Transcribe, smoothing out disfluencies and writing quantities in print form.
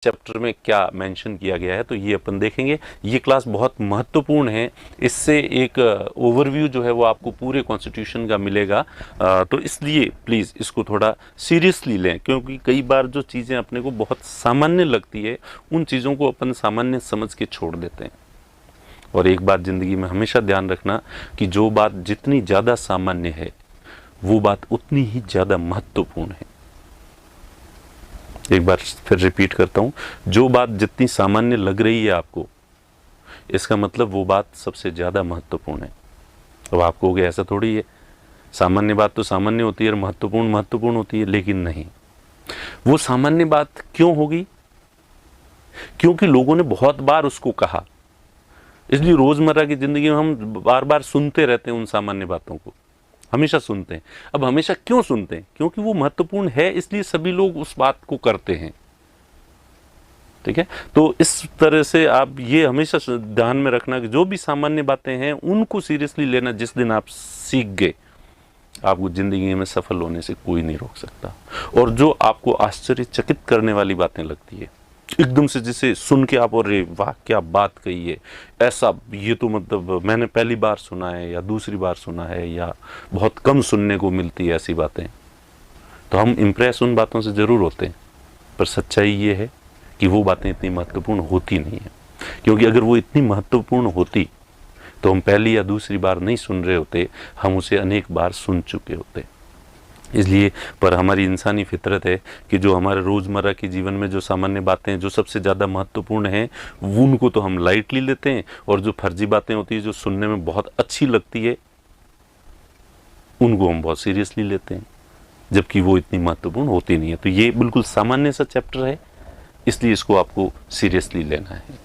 Chapter में क्या mention किया गया है, तो ये अपन देखेंगे। ये क्लास बहुत महत्वपूर्ण है, इससे एक ओवरव्यू जो है वो आपको पूरे कॉन्स्टिट्यूशन का मिलेगा। तो इसलिए प्लीज़ इसको थोड़ा सीरियसली लें, क्योंकि कई बार जो चीज़ें अपने को बहुत सामान्य लगती है उन चीज़ों को अपन सामान्य समझ के छोड़ देते हैं। और एक बात ज़िंदगी में हमेशा ध्यान रखना कि जो बात जितनी ज़्यादा सामान्य है वो बात उतनी ही ज़्यादा महत्वपूर्ण है। एक बार फिर रिपीट करता हूँ, जो बात जितनी सामान्य लग रही है आपको, इसका मतलब वो बात सबसे ज़्यादा महत्वपूर्ण है। अब आपको हो गया ऐसा थोड़ी है, सामान्य बात तो सामान्य होती है और महत्वपूर्ण महत्वपूर्ण होती है, लेकिन नहीं। वो सामान्य बात क्यों होगी? क्योंकि लोगों ने बहुत बार उसको कहा, इसलिए रोज़मर्रा की ज़िंदगी में हम बार बार सुनते रहते हैं उन सामान्य बातों को, हमेशा सुनते हैं। अब हमेशा क्यों सुनते हैं? क्योंकि वो महत्वपूर्ण है, इसलिए सभी लोग उस बात को करते हैं। ठीक है, तो इस तरह से आप ये हमेशा ध्यान में रखना कि जो भी सामान्य बातें हैं उनको सीरियसली लेना। जिस दिन आप सीख गए, आपको जिंदगी में सफल होने से कोई नहीं रोक सकता। और जो आपको आश्चर्यचकित करने वाली बातें लगती है, एकदम से जिसे सुन के आप, अरे वाह क्या बात कही है, ऐसा, ये तो मतलब मैंने पहली बार सुना है या दूसरी बार सुना है, या बहुत कम सुनने को मिलती है ऐसी बातें, तो हम इम्प्रेस उन बातों से ज़रूर होते हैं। पर सच्चाई ये है कि वो बातें इतनी महत्वपूर्ण होती नहीं है, क्योंकि अगर वो इतनी महत्वपूर्ण होती तो हम पहली या दूसरी बार नहीं सुन रहे होते, हम उसे अनेक बार सुन चुके होते। इसलिए पर हमारी इंसानी फितरत है कि जो हमारे रोज़मर्रा के जीवन में जो सामान्य बातें हैं, जो सबसे ज़्यादा महत्वपूर्ण हैं, उनको तो हम लाइटली लेते हैं, और जो फर्जी बातें होती है, जो सुनने में बहुत अच्छी लगती है, उनको हम बहुत सीरियसली लेते हैं, जबकि वो इतनी महत्वपूर्ण होती नहीं है। तो ये बिल्कुल सामान्य सा चैप्टर है, इसलिए इसको आपको सीरियसली लेना है।